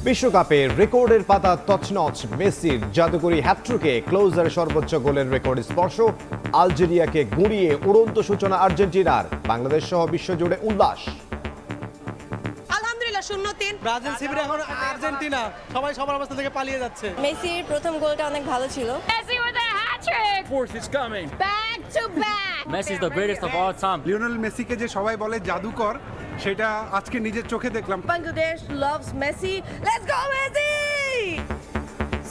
বিশ্বকাপে রেকর্ডের পাতা তছনছ, মেসির জাদুকরি হ্যাটট্রিকে ক্লোজার সর্বোচ্চ গোলের রেকর্ড স্পর্শ, আলজেরিয়াকে গুঁড়িয়ে উড়ন্ত সূচনা আর্জেন্টিনার। বাংলাদেশ সহ বিশ্বজুড়ে উল্লাস। আলহামদুলিল্লাহ 0-3 ব্রাজিল শিবিরে এখন আর্জেন্টিনা সবাই সবার অবস্থা থেকে পালিয়ে যাচ্ছে। মেসির প্রথম গোলটা অনেক ভালো ছিল। Messi with a hat trick. Fourth is coming. Back to back. Messi is the greatest of all time. Lionel মেসিকে যে সবাই বলে জাদুকর, সেটা আজকে নিজের চোখে দেখলাম। Bangladesh loves Messi. Let's go Messi!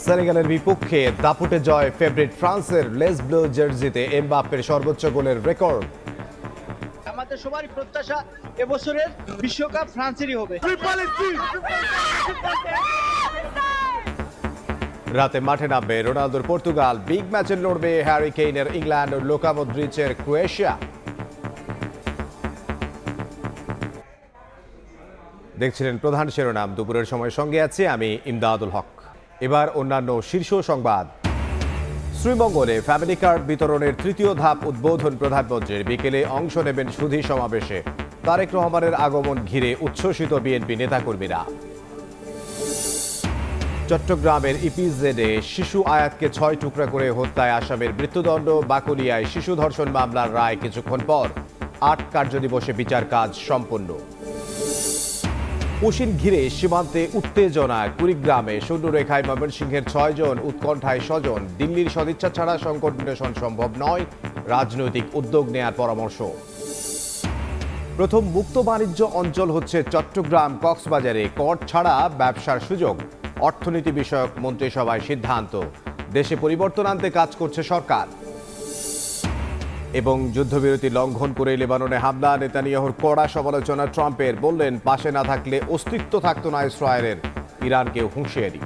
সেনেগালের বিপক্ষে দাপুটে জয় ফেভারিট ফ্রান্সের। লেস ব্লু জার্সিতে এমবাপ্পের সর্বোচ্চ গোলের রেকর্ড। আমাদের সবারই প্রত্যাশা এবছরের বিশ্বকাপ ফ্রান্সেরই হবে। রাতে মাঠে নামবে রোনালদোর পর্তুগাল, বিগ ম্যাচে লড়বে হ্যারি কেইনের ইংল্যান্ড ও লুকা মদ্রিচের ক্রোয়েশিয়া। দেখছিলেন প্রধান শিরোনাম। দুপুরের সময় সঙ্গে আছি আমি ইমদাদুল হক। এবার অন্যান্য শীর্ষ সংবাদ। শ্রীমঙ্গলে ফ্যামিলি কার্ড বিতরণের তৃতীয় ধাপ উদ্বোধন প্রধানমন্ত্রীর। বিকেলে অংশ নেবেন সুধী সমাবেশে। তারেক রহমানের আগমন ঘিরে উচ্ছ্বসিত বিএনপি নেতাকর্মীরা। চট্টগ্রামের ইপিজেডে শিশু আয়াতকে 6 টুকরা করে হত্যায় আসামের মৃত্যুদণ্ড। বাকলিয়ায় শিশু ধর্ষণ মামলার রায় কিছুক্ষণ পর। 8 কার্যদিবসে বিচার কাজ সম্পন্ন। পুশিন ঘিরে সীমান্তে উত্তেজনা। কুড়িগ্রামে শূন্যরেখায় ময়মনসিংহের 6 জন, উৎকণ্ঠায় স্বজন। দিল্লির সদিচ্ছা ছাড়া সংকট নিরসন সম্ভব নয়, রাজনৈতিক উদ্যোগ নেয়ার পরামর্শ। প্রথম মুক্ত বাণিজ্য অঞ্চল হচ্ছে চট্টগ্রাম কক্সবাজারে। কর ছাড়া ব্যবসার সুযোগ। অর্থনীতি বিষয়ক মন্ত্রিসভায় সিদ্ধান্ত। দেশে পরিবর্তন আনতে কাজ করছে সরকার। এবং যুদ্ধবিরতি লঙ্ঘন করে লেবাননে হামলা। নেতানিয়াহুর কড়া সমালোচনা ট্রাম্পের। বললেন, পাশে না থাকলে অস্তিত্ব থাকত না ইসরায়েলের। ইরানকে হুঁশিয়ারি।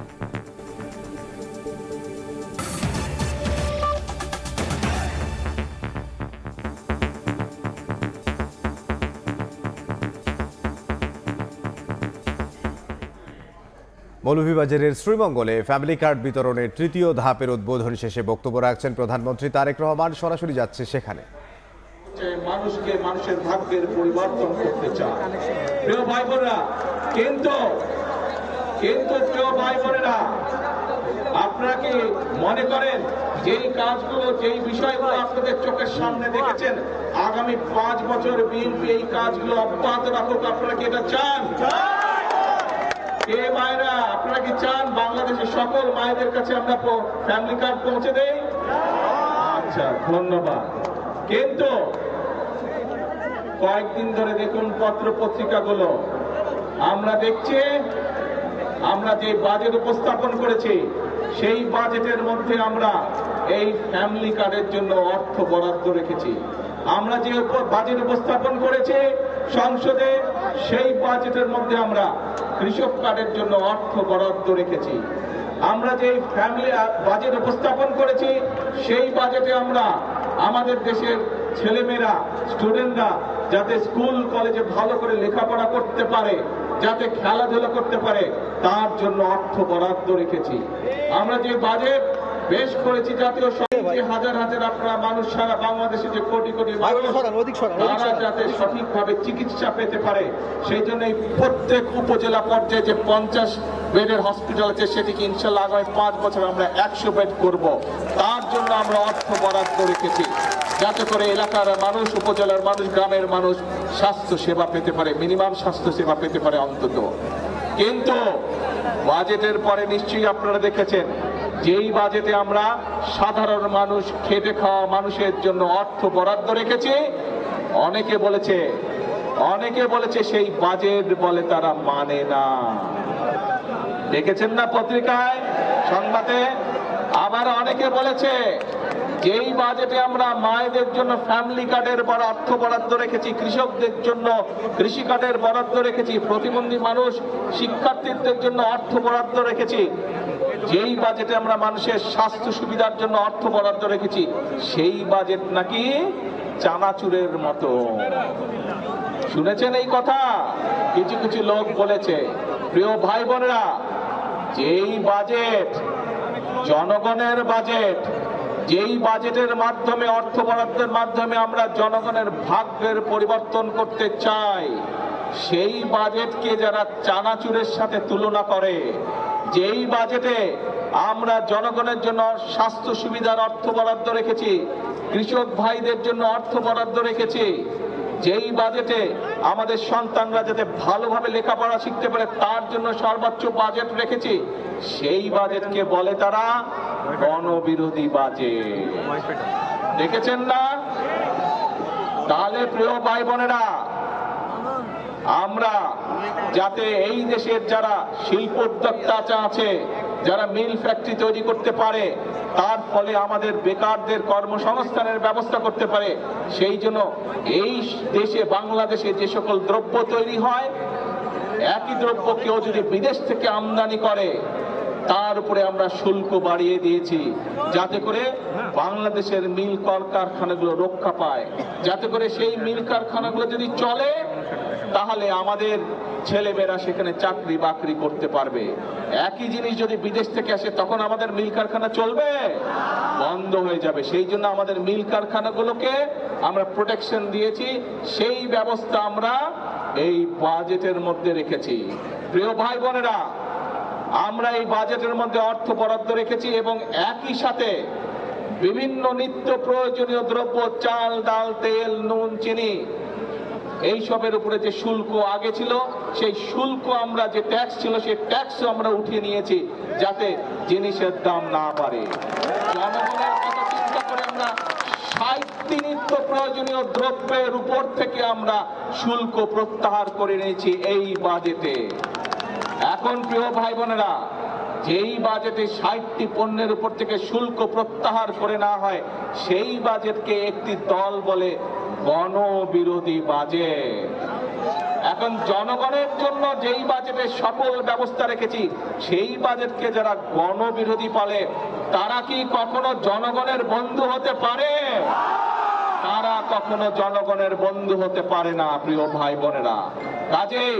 মৌলভীবাজারের শ্রীমঙ্গলে ফ্যামিলি কার্ড বিতরণের তৃতীয় ধাপের উদ্বোধন শেষে বক্তব্য রাখছেন প্রধানমন্ত্রী তারেক রহমান। সরাসরি যাচ্ছে সেখানে। মানুষকে মানুষের ভাগ্যের পরিবর্তন করতে চায় প্রিয় ভাই বোনেরা, কিন্তু প্রিয় ভাই বোনেরা, আপনারা কি মনে করেন যেই কাজগুলো, যেই বিষয়গুলো আপনাদের চোখের সামনে দেখেছেন, আগামী 5 বছর বিএনপি এই কাজগুলো অব্যাহত রাখুক? আপনারা কি এটা চান? কে মায়েরা, আপনারা কি চান বাংলাদেশের সকল মায়েদের কাছে আমরা ফ্যামিলি কার্ড পৌঁছে দেই? আচ্ছা, ধন্যবাদ। কিন্তু কয়েকদিন ধরে দেখুন পত্র পত্রিকাগুলো, আমরা দেখছি, আমরা যে বাজেট উপস্থাপন করেছি সেই বাজেটের মধ্যে আমরা এই ফ্যামিলি কার্ডের জন্য অর্থ বরাদ্দ রেখেছি। আমরা যে বাজেট উপস্থাপন করেছি সংসদে, সেই বাজেটের মধ্যে আমরা কৃষক কার্ডের জন্য অর্থ বরাদ্দ রেখেছি। আমরা যে ফ্যামিলি বাজেট উপস্থাপন করেছি সেই বাজেটে আমরা আমাদের দেশের ছেলেমেয়েরা, স্টুডেন্টরা যাতে স্কুল কলেজে ভালো করে লেখাপড়া করতে পারে, যাতে খেলাধুলা করতে পারে, তার জন্য অর্থ বরাদ্দ রেখেছি। আমরা যে বাজেট পেশ করেছি জাতীয় সংসদে, হাজার হাজার আপনারা মানুষ সারা বাংলাদেশে যে কোটি কোটি মানুষ, তারা যাতে সঠিকভাবে চিকিৎসা পেতে পারে, সেই জন্য প্রত্যেক উপজেলা পর্যায়ে যে 50 বেডের হসপিটাল আছে, সেটিকে ইনশাল্লাহ আগামী 5 বছর আমরা 100 বেড করব। তার জন্য আমরা অর্থ বরাদ্দ রেখেছি, যাতে করে এলাকার মানুষ, উপজেলার মানুষ, গ্রামের মানুষ স্বাস্থ্য সেবা পেতে পারে, মিনিমাম স্বাস্থ্য সেবা পেতে পারে অন্তত। কিন্তু বাজেটের পরে নিশ্চয়ই আপনারা দেখেছেন, যেই বাজেটে আমরা সাধারণ মানুষ, খেটে খাওয়া মানুষের জন্য অর্থ বরাদ্দ রেখেছি, অনেকে বলেছে সেই বাজেট বলে তারা মানে না। দেখেছেন না পত্রিকায়, সংবাদে? আবার অনেকে বলেছে যেই বাজেটে আমরা মায়েদের জন্য ফ্যামিলি কার্ডের অর্থ বরাদ্দ রেখেছি, কৃষকদের জন্য কৃষি কার্ডের বরাদ্দ রেখেছি, প্রতিবন্ধী মানুষ, শিক্ষার্থীদের জন্য অর্থ বরাদ্দ রেখেছি, যেই বাজেটে আমরা মানুষের স্বাস্থ্য সুবিধার জন্য অর্থ বরাদ্দ রেখেছি, সেই বাজেট নাকি চানাচুরের মতো। শুনেছেন এই কথা? কিছু কিছু লোক বলেছে। প্রিয় ভাই বোনেরা, যেই বাজেট জনগণের বাজেট, যেই বাজেটের মাধ্যমে অর্থ বরাদ্দের মাধ্যমে আমরা জনগণের ভাগ্যের পরিবর্তন করতে চাই, সেই বাজেটকে যারা চানাচুরের সাথে তুলনা করে, যেই বাজেটে আমরা জনগণের জন্য স্বাস্থ্য সুবিধার অর্থ বরাদ্দ রেখেছি, কৃষক ভাইদের জন্য অর্থ বরাদ্দ রেখেছি, যেই বাজেটে আমাদের সন্তানরা যাতে ভালোভাবে লেখাপড়া শিখতে পারে তার জন্য সর্বোচ্চ বাজেট রেখেছি, সেই বাজেটকে বলে তারা গণবিরোধী বাজেট। দেখেছেন না? তাহলে প্রিয় ভাই বোনেরা, আমরা যাতে এই দেশের যারা শিল্প উদ্যোক্তা আছে, যারা মিল ফ্যাক্টরি তৈরি করতে পারে, তার ফলে আমাদের বেকারদের কর্মসংস্থানের ব্যবস্থা করতে পারে, সেই জন্য এই দেশে বাংলাদেশে যে সকল দ্রব্য তৈরি হয়, একই দ্রব্য কেউ যদি বিদেশ থেকে আমদানি করে তার উপরে আমরা শুল্ক বাড়িয়ে দিয়েছি, যাতে করে বাংলাদেশের মিল কারখানাগুলো রক্ষা পায়, যাতে করে সেই মিল কারখানাগুলো যদি চলে তাহলে আমাদের ছেলেমেয়েরা সেখানে চাকরি বাকরি করতে পারবে। একই জিনিস যদি বিদেশ থেকে আসে তখন আমাদের মিল কারখানা চলবে? বন্ধ হয়ে যাবে। সেই জন্য আমাদের মিল কারখানাগুলোকে আমরা প্রোটেকশন দিয়েছি, সেই ব্যবস্থা আমরা এই বাজেটের মধ্যে রেখেছি। প্রিয় ভাই বোনেরা, আমরা এই বাজেটের মধ্যে অর্থ বরাদ্দ রেখেছি এবং একই সাথে বিভিন্ন নিত্য প্রয়োজনীয় দ্রব্য, চাল, ডাল, তেল, নুন, চিনি, এইসবের উপরে যে শুল্ক আগে ছিল, সেই শুল্ক আমরা যে ট্যাক্স ছিল সেই ট্যাক্সও আমরা উঠিয়ে নিয়েছি, যাতে জিনিসের দাম না বাড়ে। জনগণের কথা চিন্তা করে আমরা 60টি নিত্য প্রয়োজনীয় দ্রব্যের উপর থেকে আমরা শুল্ক প্রত্যাহার করে নিয়েছি এই বাজেটে। এখন প্রিয় ভাই বোনেরা, যেই বাজেটে 60টি পণ্যের উপর থেকে শুল্ক প্রত্যাহার করে না হয়, সেই বাজেটকে একটি দল বলে গণবিরোধী বাজেট। এখন জনগণের জন্য যেই বাজেটে সকল ব্যবস্থা রেখেছি, সেই বাজেটকে যারা গণবিরোধী বলে, তারা কি কখনো জনগণের বন্ধু হতে পারে? তারা কখনো জনগণের বন্ধু হতে পারে না প্রিয় ভাই বোনেরা। কাজেই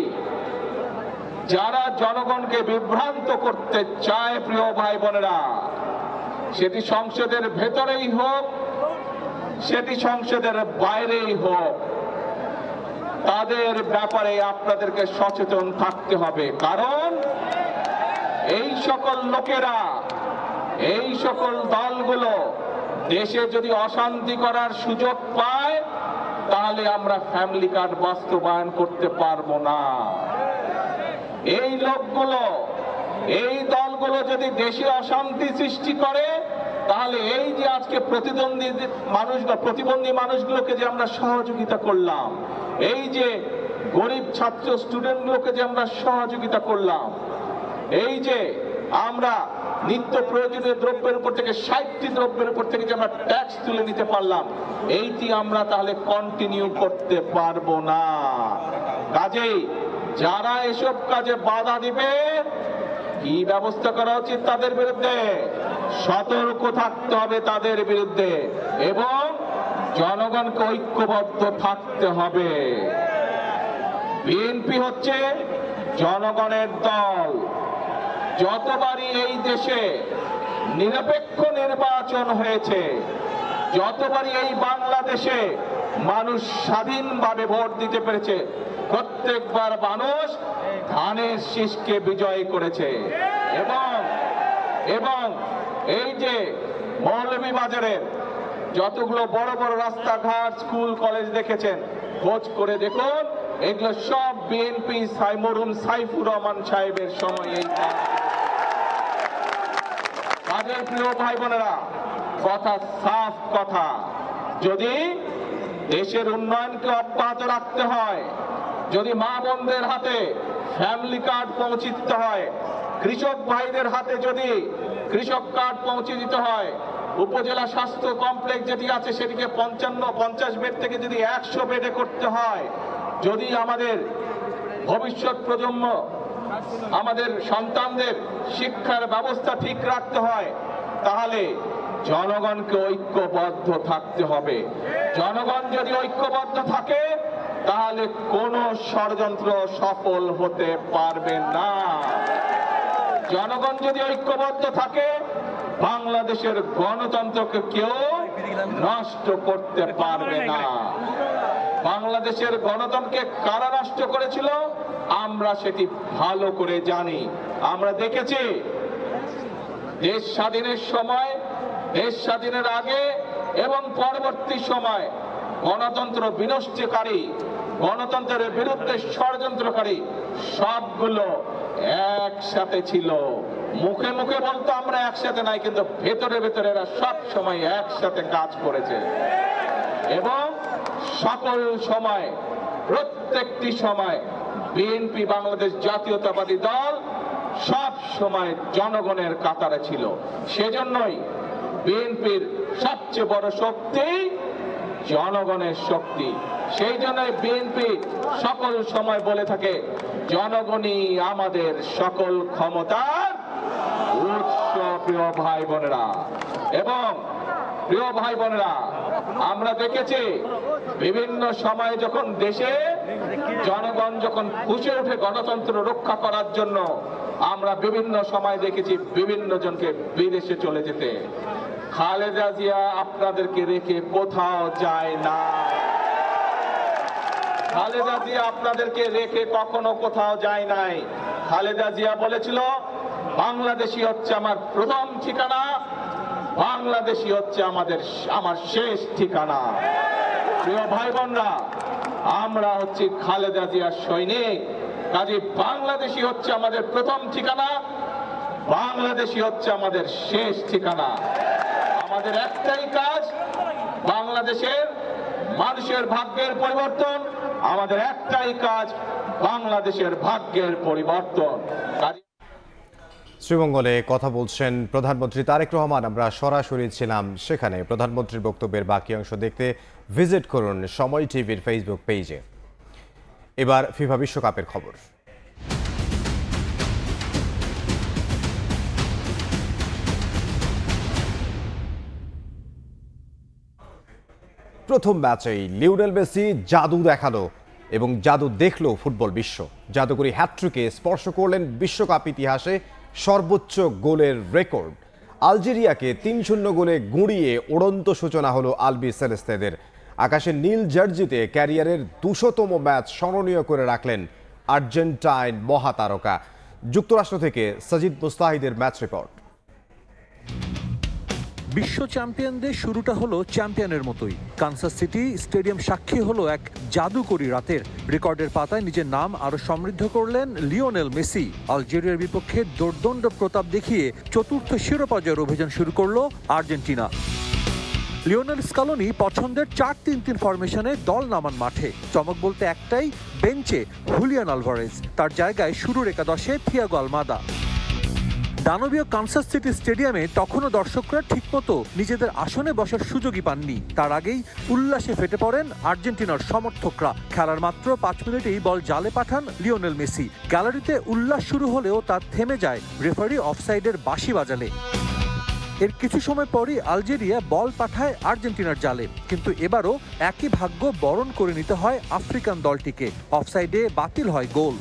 যারা জনগণকে বিভ্রান্ত করতে চায় প্রিয় ভাই বোনেরা, সেটি সংসদের ভেতরেই হোক, সেটি সংসদের বাইরেই হোক, তাদের ব্যাপারে আপনাদেরকে সচেতন থাকতে হবে। কারণ এই সকল লোকেরা, এই সকল দলগুলো দেশে যদি অশান্তি করার সুযোগ পায়, তাহলে আমরা ফ্যামিলি কার্ড বাস্তবায়ন করতে পারবো না। এই লোকগুলো, এই দলগুলো যদি দেশে অশান্তি সৃষ্টি করে, তাহলে এই যে আজকে প্রতিবন্ধী মানুষগুলোকে যে আমরা সহযোগিতা করলাম, এই যে গরিব ছাত্র স্টুডেন্টগুলোকে যে আমরা সহযোগিতা করলাম, এই যে আমরা নিত্য প্রয়োজনীয় দ্রব্যের উপর থেকে 60টি দ্রব্যের উপর থেকে যে আমরা ট্যাক্স তুলে নিতে পারলাম, এইটি আমরা তাহলে কন্টিনিউ করতে পারবো না। কাজেই যারা এসব কাজে বাধা দিবে, কি ব্যবস্থা করা উচিত তাদের বিরুদ্ধে? সতর্ক থাকতে হবে তাদের বিরুদ্ধে এবং জনগণকে ঐক্যবদ্ধ থাকতে হবে। বিএনপি হচ্ছে জনগণের দল। যতবারই এই দেশে নিরপেক্ষ নির্বাচন হয়েছে, যতবারই এই বাংলাদেশে মানুষ স্বাধীনভাবে ভোট দিতে পেরেছে, প্রত্যেকবার মানুষ ধানের শীষকে বিজয় করেছে। এবং এই যে মৌলভীবাজারের যতগুলো বড় বড় রাস্তাঘাট, স্কুল, কলেজ দেখেছেন, খোঁজ করে দেখুন, এগুলো সব বিএনপি মরহুম সাইফুর রহমান সাহেবের সময়ে। কাজের প্রিয় ভাই বোনেরা, কথা সাফ কথা, যদি দেশের উন্নয়নকে অব্যাহত রাখতে হয়, যদি মা বোনদের হাতে ফ্যামিলি কার্ড পৌঁছে দিতে হয়, কৃষক ভাইদের হাতে যদি কৃষক কার্ড পৌঁছে দিতে হয়, উপজেলা স্বাস্থ্য কমপ্লেক্স যেটি আছে সেটিকে 50 বেড থেকে যদি 100 বেডে করতে হয়, যদি আমাদের ভবিষ্যৎ প্রজন্ম, আমাদের সন্তানদের শিক্ষার ব্যবস্থা ঠিক রাখতে হয়, তাহলে জনগণকে ঐক্যবদ্ধ থাকতে হবে। জনগণ যদি ঐক্যবদ্ধ থাকে, তাহলে কোনো ষড়যন্ত্র সফল হতে পারবে না। জনগণ যদি ঐক্যবদ্ধ থাকে, বাংলাদেশের গণতন্ত্রকে কেউ নষ্ট করতে পারবে না। বাংলাদেশের গণতন্ত্রকে কারা নষ্ট করেছিল আমরা সেটি ভালো করে জানি। আমরা দেখেছি দেশ স্বাধীনের সময়, দেশ স্বাধীনের আগে এবং পরবর্তী সময় গণতন্ত্র বিনষ্টকারী, গণতন্ত্রের বিরুদ্ধে ষড়যন্ত্রকারী সবগুলো একসাথে ছিল। মুখে মুখে বলতো আমরা একসাথে নাই, কিন্তু ভেতরে ভেতরে এরা সব সময় একসাথে কাজ করেছে এবং সকল সময়, প্রত্যেকটি সময় বিএনপি বাংলাদেশ জাতীয়তাবাদী দল সব সময় জনগণের কাতারে ছিল। সেজন্যই বিএনপির সবচেয়ে বড় শক্তি জনগণের শক্তি। সেই জন্যই বিএনপি সকল সময় বলে থাকে জনগণই আমাদের সকল ক্ষমতার উৎস। প্রিয় ভাই বোনেরা এবং প্রিয় ভাই বোনেরা, আমরা দেখেছি বিভিন্ন সময়ে যখন দেশে জনগণ যখন ফুঁসে ওঠে গণতন্ত্র রক্ষা করার জন্য, আমরা বিভিন্ন সময় দেখেছি বিভিন্ন জনকে বিদেশে চলে যেতে। খালেদা জিয়া আপনাদেরকে রেখে কোথাও যায় না। খালেদা জিয়া আপনাদেরকে রেখে কখনো কোথাও যায় নাই। খালেদা জিয়া বলেছিল বাংলাদেশই হচ্ছে আমার প্রথম ঠিকানা, বাংলাদেশই হচ্ছে আমার শেষ ঠিকানা। প্রিয় ভাই বোনরা, আমরা হচ্ছি খালেদা জিয়ার সৈনিক। কাজে বাংলাদেশই হচ্ছে আমাদের প্রথম ঠিকানা, বাংলাদেশই হচ্ছে আমাদের শেষ ঠিকানা। আমাদের একটাই কাজ, বাংলাদেশের মানুষের ভাগ্যের পরিবর্তন। আমাদের একটাই কাজ, বাংলাদেশের ভাগ্যের পরিবর্তন। শ্রীমঙ্গলে কথা বলছেন প্রধানমন্ত্রী তারেক রহমান। আমরা সরাসরি ছিলাম সেখানে। প্রধানমন্ত্রীর বক্তব্যের বাকি অংশ দেখতে ভিজিট করুন সময় টিভির ফেসবুক পেজে। এবার ফিফা বিশ্বকাপের খবর। প্রথম ম্যাচেই লিওনেল মেসি জাদু দেখালো এবং জাদু দেখলো ফুটবল বিশ্ব। জাদুকরী হ্যাটট্রিকে স্পর্শ করলেন বিশ্বকাপ ইতিহাসে সর্বোচ্চ গোলের রেকর্ড। আলজেরিয়াকে ৩-০ গোলে গুঁড়িয়ে উড়ন্ত সূচনা হলো আলবি সেলেস্তেদের। আকাশের নীল জার্সিতে ক্যারিয়ারের ২০০তম ম্যাচ স্মরণীয় করে রাখলেন আর্জেন্টাইন মহাতারকা। যুক্তরাষ্ট্র থেকে সাজিদ মুস্তাহিদের ম্যাচ রিপোর্ট। বিশ্ব চ্যাম্পিয়নদের শুরুটা হলো চ্যাম্পিয়নের মতোই। কানসাস সিটি স্টেডিয়াম সাক্ষী হলো এক জাদুকরী রাতের। রেকর্ডের পাতায় নিজের নাম আরো সমৃদ্ধ করলেন লিওনেল মেসি। আলজেরিয়ার বিপক্ষে দুর্দণ্ড প্রতাপ দেখিয়ে চতুর্থ শিরোপা জয়ের অভিযান শুরু করলো আর্জেন্টিনা। লিওনেল স্কালোনি পছন্দের ৪-৩-৩ ফরমেশনে দল নামান মাঠে। চমক বলতে একটাই, বেঞ্চে হুলিয়ান আলভারেজ, তার জায়গায় শুরুর একাদশে থিয়াগো আলমাদা। দানবীয় কানসাস সিটি স্টেডিয়ামে তখনও দর্শকরা ঠিকমতো নিজেদের আসনে বসার সুযোগই পাননি। তার আগেই উল্লাসে ফেটে পড়েন আর্জেন্টিনার সমর্থকরা। খেলার মাত্র ৫ মিনিটেই বল জালে পাঠান লিওনেল মেসি। গ্যালারিতে উল্লাস শুরু হলেও তা থেমে যায় রেফারি অফসাইডের বাঁশি বাজালে। এর কিছু সময় পরই আলজেরিয়া বল পাঠায় আর্জেন্টিনার জালে, কিন্তু এবারও একই ভাগ্য বরণ করে নিতে হয় আফ্রিকান দলটিকে। অফসাইডে বাতিল হয় গোল।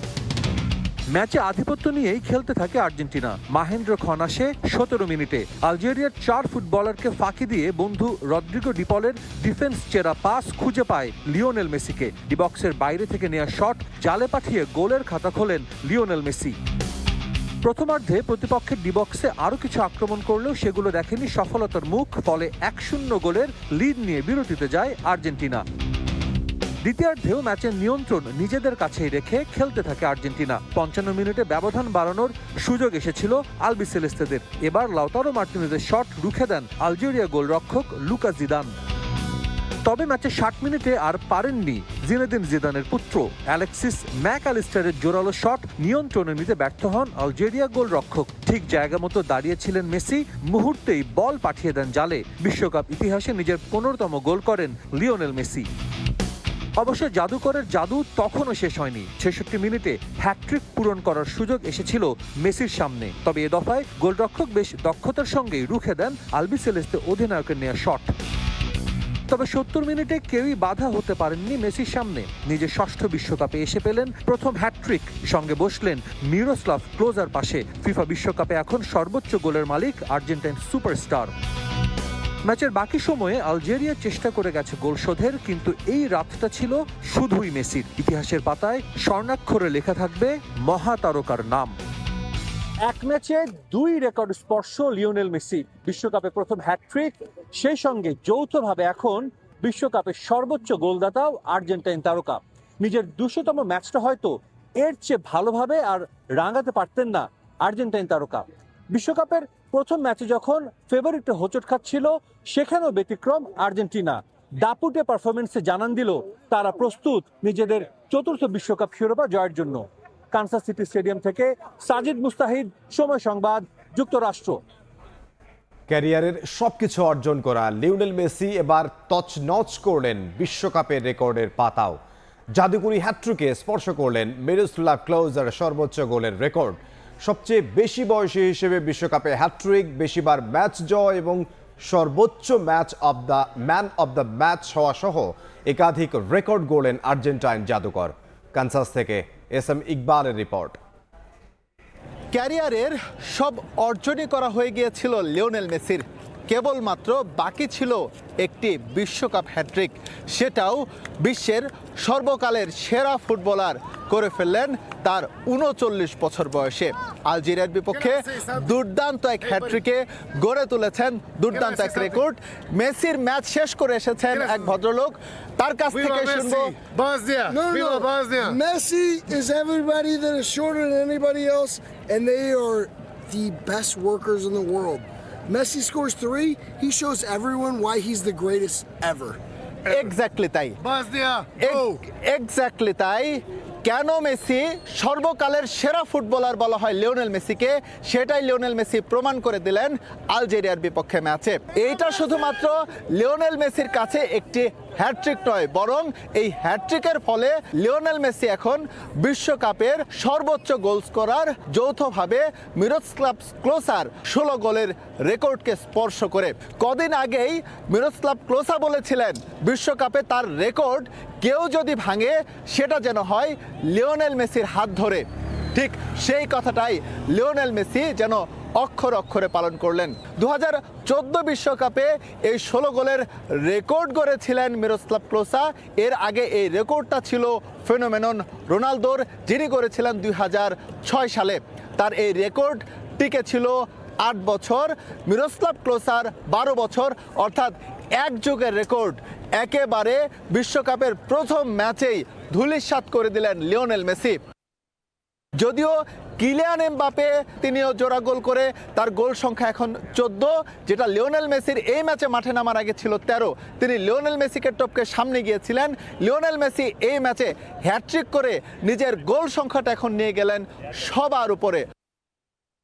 ম্যাচে আধিপত্য নিয়েই খেলতে থাকে আর্জেন্টিনা। মাহেন্দ্র খন আসে ১৭ মিনিটে। আলজেরিয়ার ৪ ফুটবলারকে ফাঁকি দিয়ে বন্ধু রদ্রিগো ডিপলের ডিফেন্স চেরা পাস খুঁজে পায় লিওনেল মেসিকে। ডিবক্সের বাইরে থেকে নেওয়া শট জালে পাঠিয়ে গোলের খাতা খোলেন লিওনেল মেসি। প্রথমার্ধে প্রতিপক্ষের ডিবক্সে আরও কিছু আক্রমণ করলেও সেগুলো দেখেনি সফলতার মুখ। ফলে ১-০ গোলের লিড নিয়ে বিরতিতে যায় আর্জেন্টিনা। দ্বিতীয়ার্ধেও ম্যাচের নিয়ন্ত্রণ নিজেদের কাছেই রেখে খেলতে থাকে আর্জেন্টিনা। ৫৫ মিনিটে ব্যবধান বাড়ানোর সুযোগ এসেছিল আলবি সেলেস্তেদের। এবার লাউতারো মার্টিনেজের শট রুখে দেন আলজেরিয়া গোলরক্ষক লুকাস জিদান। তবে ম্যাচে ৬০ মিনিটে আর পারেননি জিনেদিন জিদানের পুত্র। অ্যালেক্সিস ম্যাকঅ্যালিস্টারের জোরালো শট নিয়ন্ত্রণে নিতে ব্যর্থ হন আলজেরিয়া গোলরক্ষক। ঠিক জায়গা মতো দাঁড়িয়েছিলেন মেসি, মুহূর্তেই বল পাঠিয়ে দেন জালে। বিশ্বকাপ ইতিহাসে নিজের ১৫তম গোল করেন লিওনেল মেসি। অবশ্য জাদুকরের জাদু তখনও শেষ হয়নি। ৬৬ মিনিটে হ্যাটট্রিক পূরণ করার সুযোগ এসেছিল মেসির সামনে। তবে এ দফায় গোলরক্ষক বেশ দক্ষতার সঙ্গেই রুখে দেন আলবি সেলেস্তে অধিনায়কের নেওয়া শট। তবে 70 মিনিটে কেউই বাধা হতে পারেননি মেসির সামনে। নিজের ষষ্ঠ বিশ্বকাপে এসে পেলেন প্রথম হ্যাটট্রিক, সঙ্গে বসলেন মিরোস্লাভ ক্লোজার পাশে। ফিফা বিশ্বকাপে এখন সর্বোচ্চ গোলের মালিক আর্জেন্টাইন সুপারস্টার। ম্যাচের বাকি সময়ে আলজেরিয়া চেষ্টা করে গেছে গোল শোধের, কিন্তু এই রাতটা ছিল শুধুই মেসির। ইতিহাসের পাতায় স্বর্ণাক্ষরে লেখা থাকবে মহাতারকার নাম। এক ম্যাচে 2 রেকর্ড স্পর্শ লিওনেল মেসি, বিশ্বকাপে প্রথম হ্যাটট্রিক, সেই সঙ্গে যৌথভাবে এখন বিশ্বকাপের সর্বোচ্চ গোলদাতাও আর্জেন্টাইন তারকা। নিজের 200তম ম্যাচটা হয়তো এর চেয়ে ভালোভাবে আর রাঙাতে পারতেন না আর্জেন্টাইন তারকা। বিশ্বকাপের প্রথম ম্যাচে যখন ফেভারিটে হোঁচট খাচ্ছিল, সেখানেও ব্যতিক্রম আর্জেন্টিনা। দাপুটে পারফরমেন্সে জানান দিল তারা প্রস্তুত নিজেদের চতুর্থ বিশ্বকাপ শিরোপা জয়ের জন্য। কানসাস সিটি স্টেডিয়াম থেকে সাজিদ মুস্তাহিদ, সময় সংবাদ, যুক্তরাষ্ট্র। ক্যারিয়ারের সবকিছু অর্জন করা লিওনেল মেসি এবার তছনছ করলেন বিশ্বকাপের রেকর্ডের পাতাও। জাদুকরি হ্যাটট্রিকে স্পর্শ করলেন মিরোস্লাভ ক্লোজার সর্বোচ্চ গোলের রেকর্ড। সবচেয়ে বেশি বয়সী হিসেবে বিশ্বকাপে হ্যাটট্রিক, বেশিবার ম্যাচ জয় এবং সর্বোচ্চ ম্যান অব দ্য ম্যাচ হওয়া সহ একাধিক রেকর্ড গড়লেন আর্জেন্টাইন জাদুকর। কানসাস থেকে এস.এম. ইকবালের রিপোর্ট। ক্যারিয়ারের সব অর্জনই করা হয়ে গিয়েছিল লিওনেল মেসির, কেবলমাত্র বাকি ছিল একটি বিশ্বকাপ হ্যাটট্রিক। সেটাও বিশ্বের সর্বকালের সেরা ফুটবলার করে ফেললেন তার 39 বছর বয়সে। আলজেরিয়ার বিপক্ষে দুর্দান্ত এক হ্যাটট্রিকে গড়ে তুলেছেন দুর্দান্ত এক রেকর্ড। মেসির ম্যাচ শেষ করে এসেছেন এক ভদ্রলোক, তার কাছ থেকে শুনবো। Messi is everybody that is shorter than anybody else, and they are the best workers in the world. Messi scores 3, he shows everyone why he's the greatest ever. Exactly তাই, এক্স্যাক্টলি তাই। কেন মেসি সর্বকালের সেরা footballer বলা হয় Lionel মেসিকে, সেটাই Lionel Messi প্রমাণ করে দিলেন আলজেরিয়ার বিপক্ষে ম্যাচে। এইটা শুধুমাত্র লিওনেল মেসির কাছে একটি হ্যাটট্রিক নয়, বরং এই হ্যাটট্রিকের ফলে লিওনেল মেসি এখন বিশ্বকাপের সর্বোচ্চ গোল স্কোরার, যৌথভাবে মিরোস্লাভ ক্লোজার 16 গোলের রেকর্ডকে স্পর্শ করে। কদিন আগেই মিরোস্লাভ ক্লোজা বলেছিলেন বিশ্বকাপে তার রেকর্ড কেউ যদি ভাঙে সেটা যেন হয় লিওনেল মেসির হাত ধরে। ঠিক সেই কথাটাই লিওনেল মেসি যেন অক্ষরে অক্ষরে পালন করলেন। 2014 বিশ্বকাপে এই 16 গোলের রেকর্ড গড়েছিলেন মিরোস্লাভ ক্লোজা। এর আগে এই রেকর্ডটা ছিল ফেনোমেনন রোনালদোর, যিনি করেছিলেন 2006 সালে। তার এই রেকর্ড টিকে ছিল 8 বছর, মিরোস্লাভ ক্লোজার 12 বছর, অর্থাৎ এক যুগের রেকর্ড একেবারে বিশ্বকাপের প্রথম ম্যাচেই ধূলিসাৎ করে দিলেন লিওনেল মেসি। যদিও কিলিয়ান এমবাপে তিনিও জোড়া গোল করে তার গোল সংখ্যা এখন 14, যেটা লিওনেল মেসির এই ম্যাচে মাঠে নামার আগে ছিল 13। তিনি লিওনেল মেসিকে টপকে সামনে গিয়েছিলেন। লিওনেল মেসি এই ম্যাচে হ্যাটট্রিক করে নিজের গোল সংখ্যাটা এখন নিয়ে গেলেন সবার উপরে।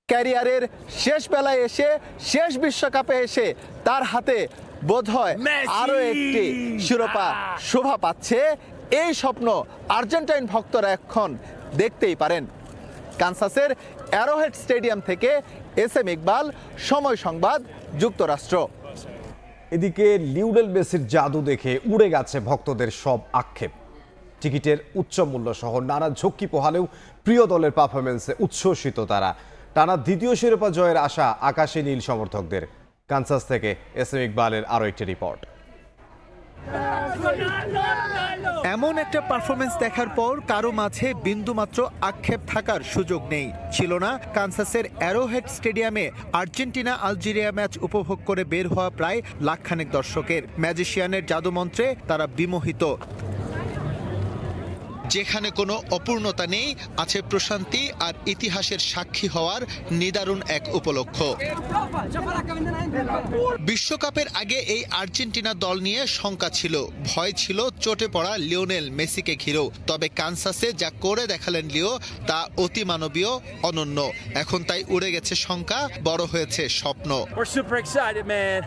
ক্যারিয়ারের শেষ বেলায় এসে, শেষ বিশ্বকাপে এসে তার হাতে বোধহয় আরো একটি শিরোপা শোভা পাচ্ছে। এই স্বপ্ন আর্জেন্টাইন ভক্তরা এখন দেখতেই পারেন। কানসাসের অ্যারোহেড স্টেডিয়াম থেকে এস.এম. ইকবাল, সময় সংবাদ, যুক্তরাষ্ট্র। এদিকে লিওনেল মেসির জাদু দেখে উড়ে গেছে ভক্তদের সব আক্ষেপ। টিকিটের উচ্চ মূল্য সহ নানা ঝক্কি পোহালেও প্রিয় দলের পারফরমেন্সে উচ্ছ্বসিত তারা। টানা দ্বিতীয় শিরোপা জয়ের আশা আকাশে নীল সমর্থকদের। কানসাস থেকে এস.এম. ইকবালের আরও একটি রিপোর্ট। এমন একটা পারফরমেন্স দেখার পর কারো মাঝে বিন্দুমাত্র আক্ষেপ থাকার সুযোগ নেই। ছিল না কানসাসের অ্যারোহেড স্টেডিয়ামে আর্জেন্টিনা আলজেরিয়া ম্যাচ উপভোগ করে বের হওয়া প্রায় লাখখানেক দর্শকের। ম্যাজিশিয়ানের জাদুমন্ত্রে তারা বিমোহিত। যেখানে কোনো অপূর্ণতা নেই, আছে প্রশান্তি আর ইতিহাসের সাক্ষী হওয়ার নিদারুণ এক উপলক্ষ। বিশ্বকাপের আগে এই আর্জেন্টিনা দল নিয়ে শঙ্কা ছিল, ভয় ছিল চটে পড়া লিওনেল মেসিকে ঘিরেও। তবে কানসাসে যা করে দেখালেন লিও তা অতিমানবীয়, অনন্য। এখন তাই উড়ে গেছে শঙ্কা, বড় হয়েছে স্বপ্ন। We're super excited, man.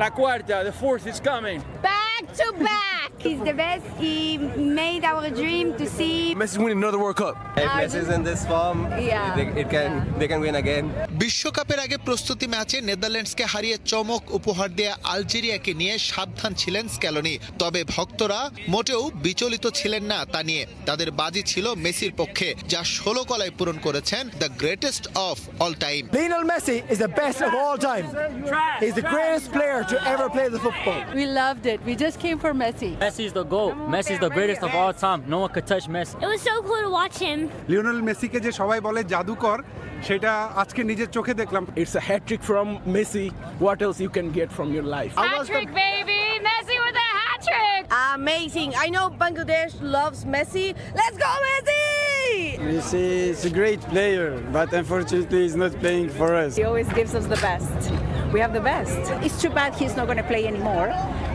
La cuarta, the fourth is coming. Back Get your back. He's the best. He made our dream to see. Messi's winning another World Cup. If Messi's in this form, they can win again. বিশ্বকাপের আগে প্রস্তুতি ম্যাচে নেদারল্যান্ডসকে হারিয়ে চমক উপহার দেয়া আলজেরিয়াকে নিয়ে সাবধান ছিলেন স্ক্যালোনি। তবে ভক্তরা মোটেও বিচলিত ছিলেন না তা নিয়ে। তাদের বাজি ছিল মেসির পক্ষে, যা 16 কলায় পূরণ করেছেন the greatest of all time. Lionel Messi is the best of all time. He's the greatest player to ever play the football. We loved it. We just came for Messi. Messi is the GOAT. Messi is the greatest of all time. No one could touch Messi. It was so cool to watch him. Lionel মেসিকে যে সবাই বলে জাদুকর, সেটা আজকে নিজের চোখে দেখলাম। It's a hat trick from Messi. What else you can get from your life? Hat trick, baby. Messi with a hat trick. Amazing. I know Bangladesh loves Messi. Let's go Messi! Messi is a great player, but unfortunately he's not playing for us. He always gives us the best. We have the best. It's too bad he's not going to play anymore,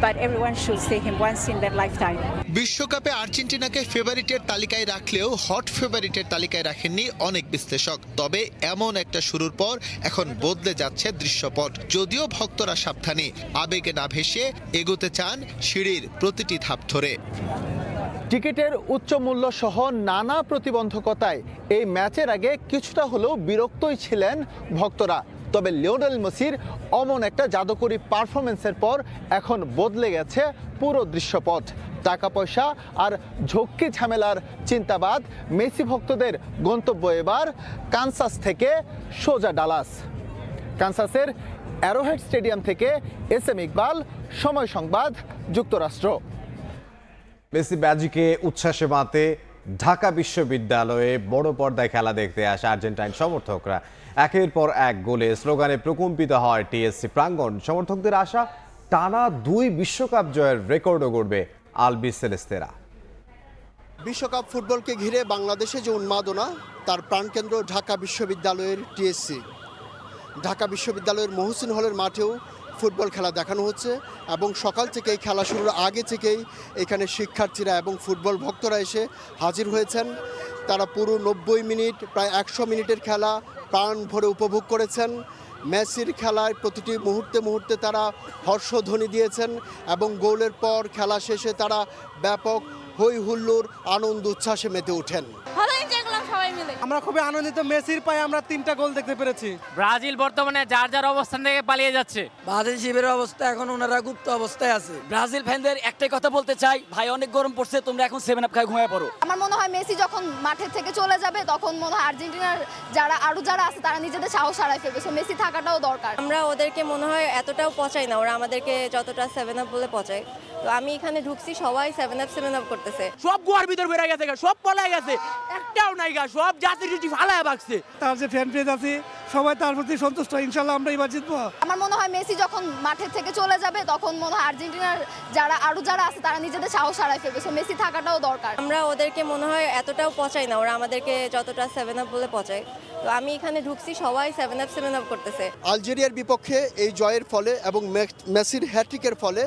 but everyone should see him once in their lifetime. বিশ্বকাপে আর্জেন্টিনাকে ফেভারিটের তালিকায় রাখলেও hot ফেভারিটের তালিকায় রাখেননি অনেক বিশ্লেষক। তবে এমন একটা শুরুর পর এখন বদলে যাচ্ছে দৃশ্যপট। যদিও ভক্তরা সাবধানী, আবেগে না ভেসে এগোতে চান সিঁড়ির প্রতিটি ধাপ ধরে। টিকিটের উচ্চ মূল্য সহ নানা প্রতিবন্ধকতায় এই ম্যাচের আগে কিছুটা হলেও বিরক্তই ছিলেন ভক্তরা। তবে লিওনেল মেসির অমন একটা জাদুকরী পারফরমেন্সের পর এখন বদলে গেছে পুরো দৃশ্যপট। টাকা পয়সা আর ঝক্কি ঝামেলার চিন্তাবাদ মেসি ভক্তদের গন্তব্য এবার কানসাস থেকে সোজা ডালাস। কানসাসের অ্যারোহেড স্টেডিয়াম থেকে SM ইকবাল, সময় সংবাদ, যুক্তরাষ্ট্র। মেসি ম্যাজিকে উচ্ছ্বাসে মাতে ঢাকা বিশ্ববিদ্যালয়ে বড় পর্দায় খেলা দেখতে আসে আর্জেন্টাইন সমর্থকরা। একের পর এক গোলে স্লোগানে প্রকম্পিত হয় TSC প্রাঙ্গণ। সমর্থকদের আশা, টানা 2 বিশ্বকাপ জয়ের রেকর্ডও গড়বে আলবি সেলেস্তেরা। বিশ্বকাপ ফুটবলকে ঘিরে বাংলাদেশে যে উন্মাদনা, তার প্রাণকেন্দ্র ঢাকা বিশ্ববিদ্যালয়ের TSC। ঢাকা বিশ্ববিদ্যালয়ের মহসিন হলের মাঠেও ফুটবল খেলা দেখানো হচ্ছে এবং সকাল থেকেই খেলা শুরুর আগে থেকেই এখানে শিক্ষার্থীরা এবং ফুটবল ভক্তরা এসে হাজির হয়েছেন। তারা পুরো 90 মিনিট, প্রায় 100 মিনিটের খেলা প্রাণ ভরে উপভোগ করেছেন। মেসির খেলায় প্রতিটি মুহূর্তে মুহূর্তে তারা হর্ষধ্বনি দিয়েছেন এবং গোলের পর খেলা শেষে তারা ব্যাপক হই হুল্লোড়, আনন্দ উচ্ছ্বাসে মেতে ওঠেন। ভালো এনজয় করলাম সবাই মিলে। আমরা খুবই আনন্দিত, মেসির পায়ে আমরা 3টা গোল দেখতে পেরেছি। ব্রাজিল বর্তমানে যার যার অবস্থান থেকে পালিয়ে যাচ্ছে। ব্রাজিল শিবিরের অবস্থা এখন ওনারা গুপ্ত অবস্থায় আছে। ব্রাজিল ফ্যানদের একটাই কথা বলতে চাই, ভাই অনেক গরম পড়ছে, তোমরা এখন 7 আপ খায় ঘুমিয়ে পড়ো। আমার মনে হয় মেসি যখন মাঠের থেকে চলে যাবে তখন মনে হয় আর্জেন্টিনার যারা আছে তারা নিজেদের সাহস হারায় ফেলবে। সো মেসি থাকাটাও দরকার। আমরা ওদেরকে মনে হয় এতটাও পচাই না, ওরা আমাদেরকে যতটা 7 আপ বলে পচায়। তো আমি এখানে ঢুকছি, সবাই 7 আপ করতেছে। সব গোয়ার ভিতর বেড়ে গেছে, সব পলায় গেছে, একটাও নাই গা, সব জাতির রুটি ফালায় বাকছে। তার যে ফ্যান পেজ আছে সবাই তার প্রতি সন্তুষ্ট। ইনশাআল্লাহ আমরা এবার জিতবো। আমার মনে হয় মেসি যখন মাঠের থেকে চলে যাবে তখন মনে হয় আর্জেন্টিনার যারা আছে তারা নিজেদের সাহস হারায় ফেলবে। সো মেসি থাকাটাও দরকার। আমরা ওদেরকে মনে হয় এতটাও পচাই না, ওরা আমাদেরকে যতটা 7 আপ বলে পচায়। তো আমি এখানে ঢুকছি, সবাই 7 আপ করতেছে। আলজেরিয়ার বিপক্ষে এই জয়ের ফলে এবং মেসির হ্যাট্রিকের ফলে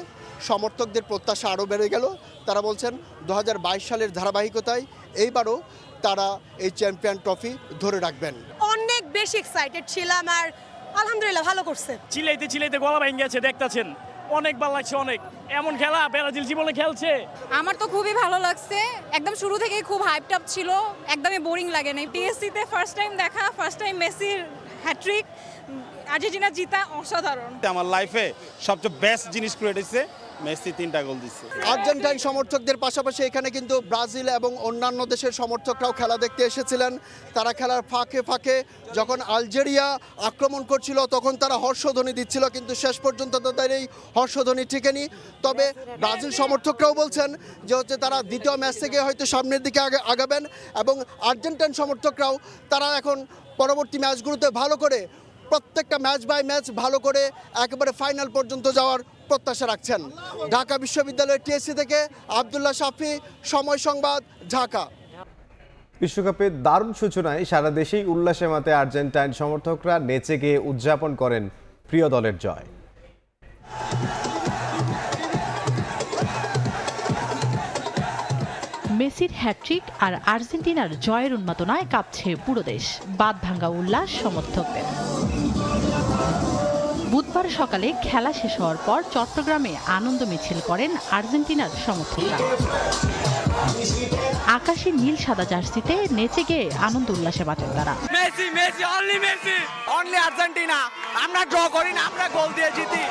সমর্থকদের প্রত্যাশা আরও বেড়ে গেল। তারা বলছেন 2022 সালের ধারাবাহিকতায় এইবারও তারা এই চ্যাম্পিয়ন ট্রফি ধরে রাখবেন। অনেক বেশি এক্সাইটেড ছিলাম আর আলহামদুলিল্লাহ ভালো করছে। চিলাইতে গলা ভেঙে গেছে, দেখতাছেন অনেক ভালো লাগছে। অনেক এমন খেলা ব্রাজিল জীবনে খেলছে। আমার তো খুবই ভালো লাগছে, একদম শুরু থেকেই খুব হাইপড আপ ছিল, একদমই বোরিং লাগে নাই। TSC-তে ফার্স্ট টাইম দেখা, ফার্স্ট টাইম মেসির হ্যাট্রিক, আর্জেন্টিনা জিতা অসাধারণ। আমার লাইফে সবচেয়ে বেস্ট জিনিস ক্রিয়েট হয়েছে, মেসি 3টা গোল দিচ্ছে। আর্জেন্টাইন সমর্থকদের পাশাপাশি এখানে কিন্তু ব্রাজিল এবং অন্যান্য দেশের সমর্থকরাও খেলা দেখতে এসেছিলেন। তারা খেলার ফাঁকে ফাঁকে যখন আলজেরিয়া আক্রমণ করছিল তখন তারা হর্ষধ্বনি দিচ্ছিল, কিন্তু শেষ পর্যন্ত তাদের এই হর্ষধ্বনি টিকেনি। তবে ব্রাজিল সমর্থকরাও বলছেন যে তারা দ্বিতীয় ম্যাচ থেকে হয়তো সামনের দিকে আগাবেন এবং আর্জেন্টাইন সমর্থকরাও তারা এখন পরবর্তী ম্যাচগুলোতে ভালো করে, প্রত্যেকটা ম্যাচ বাই ম্যাচ ভালো করে একেবারে ফাইনাল পর্যন্ত যাওয়ার প্রত্যাশা রাখছেন। ঢাকা বিশ্ববিদ্যালয়ের TSC থেকে আব্দুল্লাহ শাফি, সময় সংবাদ, ঢাকা। বিশ্বকাপের দারুণ সূচনায় সারা দেশেই উল্লাসে মাতে আর্জেন্টাইন সমর্থকরা নেচে গিয়ে উদযাপন করেন প্রিয় দলের জয়। মেসির হ্যাট্রিক আর আর্জেন্টিনার জয়ের উন্মাদনায় কাঁপছে পুরো দেশ। বাঁধ ভাঙ্গা উল্লাস সমর্থকদের। বুধবার বুধবার সকালে খেলা শেষ হওয়ার পর চট্টগ্রামে আনন্দ মিছিল করেন আর্জেন্টিনার সমর্থকরা। আকাশে নীল সাদা জার্সিতে নেচে গিয়ে আনন্দ উল্লাসে বাঁচেন তারা। Messi Messi only Messi only Argentina, আমরা ড্র করি না, আমরা গোল দিয়ে জিতি।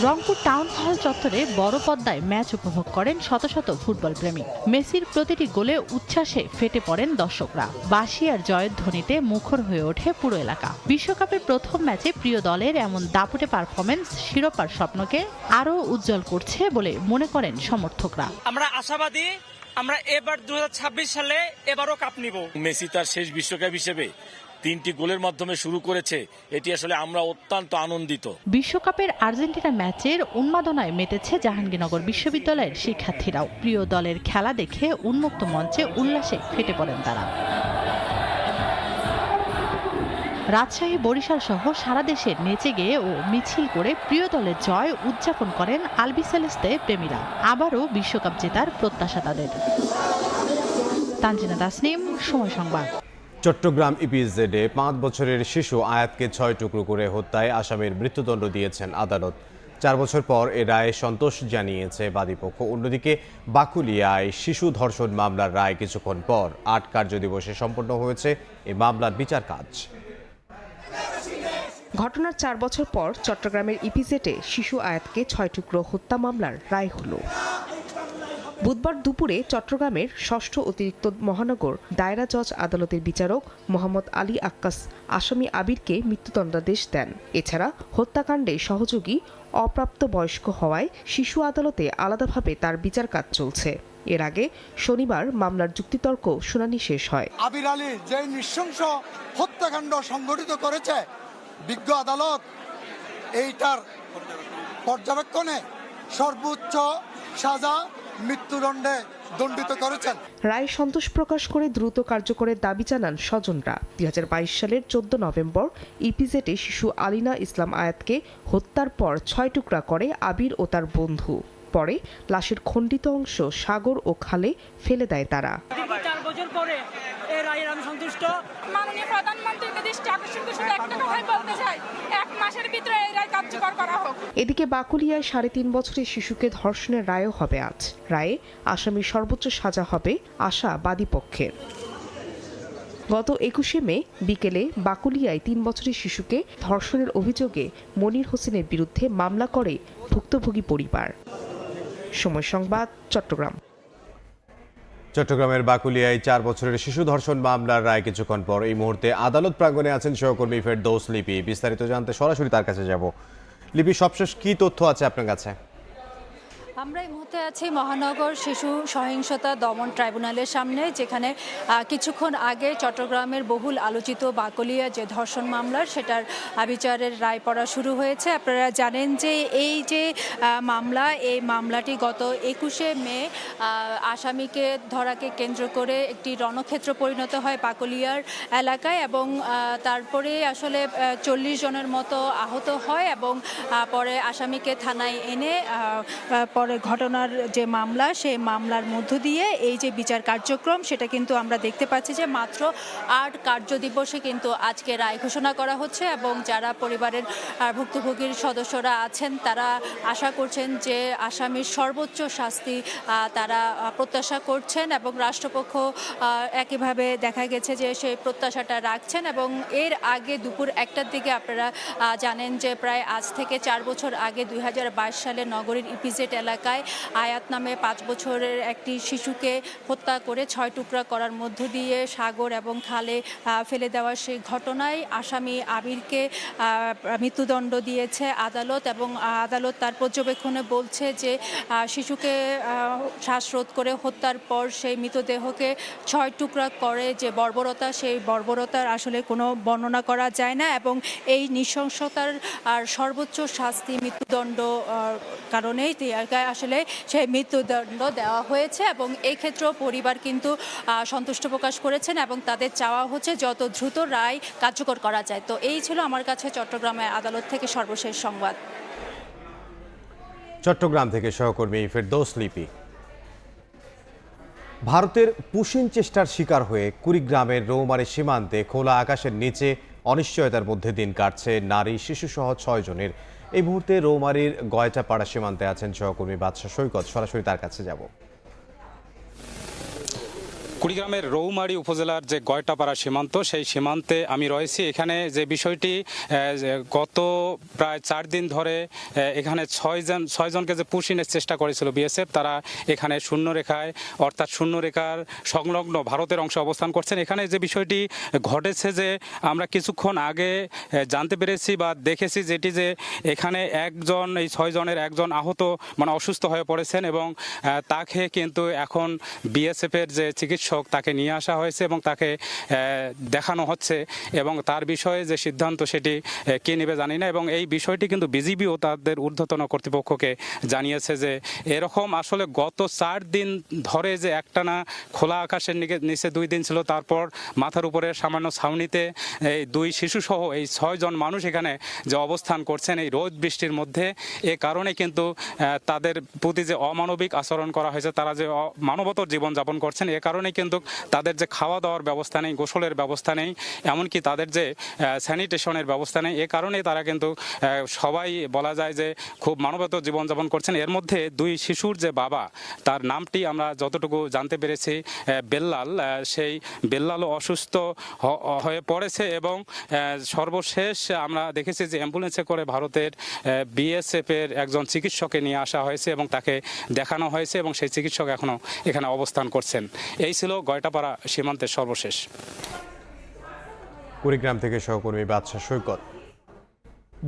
রংপুর টাউন হল চত্বরে বড় পর্দায় ম্যাচ উপভোগ করেন শত শত ফুটবল প্রেমী। মেসির প্রতিটি গোলে উচ্ছ্বাসে ফেটে পড়েন দর্শকরা। বাঁশি আর জয়ের ধ্বনিতে মুখর হয়ে ওঠে পুরো এলাকা। বিশ্বকাপের প্রথম ম্যাচে প্রিয় দলের এমন দাপুটে পারফরমেন্স শিরোপার স্বপ্নকে আরও উজ্জ্বল করছে বলে মনে করেন সমর্থকরা। আমরা আশাবাদী, আমরা এবার 2026 সালে এবারও কাপ নিব। মেসি তার শেষ বিশ্বকাপ হিসেবে 3টি গোলের মাধ্যমে শুরু করেছে, এটি আসলে আমরা অত্যন্ত আনন্দিত। বিশ্বকাপের আর্জেন্টিনা ম্যাচের উন্মাদনায় মেতেছে জাহাঙ্গীরনগর বিশ্ববিদ্যালয়ের শিক্ষার্থীরাও। প্রিয় দলের খেলা দেখে উন্মুক্ত মঞ্চে উল্লাসে ফেটে পড়েন তারা। রাজশাহী, বরিশাল সহ সারা দেশে নেচে গেয়ে ও মিছিল করে প্রিয় দলের জয় উদযাপন করেন আলবিসেলেস্তে প্রেমীরা। আবারও বিশ্বকাপ জেতার প্রত্যাশা তাদের। তানজিনা তাসনিম, সময় সংবাদ। চট্টগ্রাম ইপিজেডে 5 বছরের শিশু আয়াতকে 6 টুকরো করে হত্যায় আসামির মৃত্যুদণ্ড দিয়েছেন আদালত। 4 বছর পর এ রায়ে সন্তোষ জানিয়েছে বাদীপক্ষ। অন্যদিকে বাকুলিয়ায় শিশু ধর্ষণ মামলার রায় কিছুক্ষণ পর 8 কার্যদিবসে সম্পন্ন হয়েছে এই মামলার বিচার কাজ। ঘটনার 4 বছর পর চট্টগ্রামের ইপিজেডে শিশু আয়াতকে 6 টুকরো হত্যা মামলার রায় হলো। বুধবার দুপুরে চট্টগ্রামের 6ষ্ঠ অতিরিক্ত মহানগর দায়রা জজ আদালতের বিচারক মোহাম্মদ আলী আক্কাস আসামি আবিরকে মৃত্যুদণ্ডাদেশ দেন। এছাড়া হত্যাকাণ্ডে সহযোগী অপ্রাপ্তবয়স্ক হওয়ায় শিশু আদালতে আলাদাভাবে তার বিচার কাজ চলছে। এর আগে শনিবার মামলার যুক্তিতর্ক শুনানি শেষ হয়। আবির আলী যে নৃশংস হত্যাকাণ্ড সংঘটিত করেছে, বিজ্ঞ আদালত এইটার পর্যবেক্ষণে সর্বোচ্চ সাজা মৃত্যুদণ্ডে দণ্ডিত করেছেন। রায় সন্তোষ প্রকাশ করে দ্রুত কার্যকরের দাবি জানান স্বজনরা। 2022 সালের 14 নভেম্বর ইপিজেডে শিশু আলিনা ইসলাম আয়াতকে হত্যার পর 6 টুকরা করে আবির ও তার বন্ধু। পরে লাশের খণ্ডিত অংশ সাগর ও খালে ফেলে দেয় তারা। 4 বছর পরে এই রায়ে আমি সন্তুষ্ট। মাননীয় প্রধানমন্ত্রীকে দৃষ্টি আকর্ষণ করে শুধু একটা কথাই বলতে চাই, 1 মাসের ভিতরে এই রায় কার্যকর করা হোক। এদিকে বাকুলিয়ায় 3.5 বছরের শিশুকে ধর্ষণের রায়ও হবে আজ। রায়ে আসামির সর্বোচ্চ সাজা হবে আশা বাদীপক্ষের। গত 21শে মে বিকেলে বাকুলিয়ায় 3 বছরের শিশুকে ধর্ষণের অভিযোগে মনির হোসেনের বিরুদ্ধে মামলা করে ভুক্তভোগী পরিবার। সময় সংবাদ, চট্টগ্রাম। চট্টগ্রামের বাকুলিয়ায় 4 বছরের শিশু ধর্ষণ মামলার রায় কিছুক্ষণ পর এই মুহূর্তে আদালত প্রাঙ্গণে আছেন সহকর্মী ফেরদৌস লিপি। বিস্তারিত জানতে সরাসরি তার কাছে যাব। লিপি, সবশেষ কি তথ্য আছে আপনার কাছে? আমরা এই মুহূর্তে আছি মহানগর শিশু সহিংসতা দমন ট্রাইব্যুনালের সামনে, যেখানে কিছুক্ষণ আগে চট্টগ্রামের বহুল আলোচিত বাকলিয়া যে ধর্ষণ মামলার সেটার বিচারের রায় পড়া শুরু হয়েছে। আপনারা জানেন যে এই যে মামলা, এই মামলাটি গত 21শে মে আসামিকে ধরাকে কেন্দ্র করে একটি রণক্ষেত্র পরিণত হয় বাকলিয়ার এলাকায়, এবং তারপরে আসলে 40 জনের মতো আহত হয় এবং পরে আসামিকে থানায় এনে পরে ঘটনার যে মামলা, সেই মামলার মধ্য দিয়ে এই যে বিচার কার্যক্রম সেটা কিন্তু আমরা দেখতে পাচ্ছি যে মাত্র 8 কার্যদিবসে কিন্তু আজকে রায় ঘোষণা করা হচ্ছে, এবং যারা পরিবারের ভুক্তভোগীর সদস্যরা আছেন তারা আশা করছেন যে আসামির সর্বোচ্চ শাস্তি তারা প্রত্যাশা করছেন, এবং রাষ্ট্রপক্ষ একইভাবে দেখা গেছে যে সেই প্রত্যাশাটা রাখছেন। এবং এর আগে দুপুর 1টার দিকে আপনারা জানেন যে প্রায় আজ থেকে 4 বছর আগে 2022 সালে নগরীর ইপিজেড এলাকায় আয়াত নামে 5 বছরের একটি শিশুকে হত্যা করে 6 টুকরা করার মধ্য দিয়ে সাগর এবং খালে ফেলে দেওয়ার সেই ঘটনায় আসামি আবিরকে মৃত্যুদণ্ড দিয়েছে আদালত, এবং আদালত তার পর্যবেক্ষণে বলছে যে শিশুকে শ্বাসরোধ করে হত্যার পর সেই মৃতদেহকে 6 টুকরা করে যে বর্বরতা, সেই বর্বরতার আসলে কোনো বর্ণনা করা যায় না, এবং এই নৃশংসতার সর্বোচ্চ শাস্তি মৃত্যুদণ্ড কারণেই আসলে সেই মৃত্যুদণ্ড দেওয়া হয়েছে। এবং এই ক্ষেত্রেও পরিবার কিন্তু সন্তুষ্ট প্রকাশ করেছেন এবং তাদের চাওয়া হচ্ছে যত দ্রুত রায় কার্যকর করা যায়। তো এই ছিল আমার কাছে চট্টগ্রামের আদালত থেকে সর্বশেষ সংবাদ। চট্টগ্রাম থেকে সহকর্মী ফেরদৌস লিপি। ভারতের পুশিন চেষ্টার শিকার হয়ে কুড়িগ্রামের রৌমারী সীমান্তে খোলা আকাশের নিচে অনিশ্চয়তার মধ্যে দিন কাটছে নারী শিশুসহ 6 জনের। এই মুহূর্তে রৌমারীর গয়টাপাড়া সীমান্তে আছেন সহকর্মী বাদশা সৈকত, সরাসরি তার কাছে যাব। কুড়িগ্রামের রৌমারী উপজেলার যে গয়টাপাড়া সীমান্ত, সেই সীমান্তে আমি রয়েছি। এখানে যে বিষয়টি গত প্রায় 4 দিন ধরে এখানে 6 জনকে যে পুশিনের চেষ্টা করেছিল বিএসএফ, তারা এখানে শূন্যরেখায় অর্থাৎ শূন্যরেখার সংলগ্ন ভারতের অংশে অবস্থান করছেন। এখানে যে বিষয়টি ঘটেছে যে আমরা কিছুক্ষণ আগে জানতে পেরেছি বা দেখেছি যেটি যে এখানে একজন, এই 6 জনের একজন আহত মানে অসুস্থ হয়ে পড়েছেন এবং তাকে কিন্তু এখন বিএসএফের যে চিকিৎসক তাকে নিয়ে আসা হয়েছে এবং তাকে দেখানো হচ্ছে এবং তার বিষয়ে যে সিদ্ধান্ত সেটি কে নেবে জানি না। এবং এই বিষয়টি কিন্তু বিজিবিও তাদের ঊর্ধ্বতন কর্তৃপক্ষকে জানিয়েছে যে এরকম আসলে গত 4 দিন ধরে যে একটানা খোলা আকাশের নিচে 2 দিন ছিল, তারপর মাথার উপরে সামান্য ছাউনিতে এই 2 শিশুসহ এই 6 জন মানুষ এখানে যে অবস্থান করছেন এই রোদ বৃষ্টির মধ্যে, এ কারণে কিন্তু তাদের প্রতি যে অমানবিক আচরণ করা হয়েছে, তারা যে মানবতর জীবনযাপন করছেন, এ কারণে কিন্তু তাদের যে খাওয়া দাওয়ার ব্যবস্থা নেই, গোসলের ব্যবস্থা নেই, এমনকি তাদের যে স্যানিটেশনের ব্যবস্থা নেই। এ কারণে তারা কিন্তু সবাই বলা যায় যে খুব মানবতর জীবনযাপন করছেন। এর মধ্যে 2 শিশুর যে বাবা, তার নামটি আমরা যতটুকু জানতে পেরেছি বেল্লাল, সেই বেল্লালও অসুস্থ হয়ে পড়েছে এবং সর্বশেষ আমরা দেখেছি যে অ্যাম্বুলেন্সে করে ভারতের বিএসএফের একজন চিকিৎসককে নিয়ে আসা হয়েছে এবং তাকে দেখানো হয়েছে এবং সেই চিকিৎসক এখনও এখানে অবস্থান করছেন। এই ছিল গয়টাপাড়া সীমান্তের সর্বশেষ। কুড়িগ্রাম থেকে সহকর্মী বাদশা সৈকত।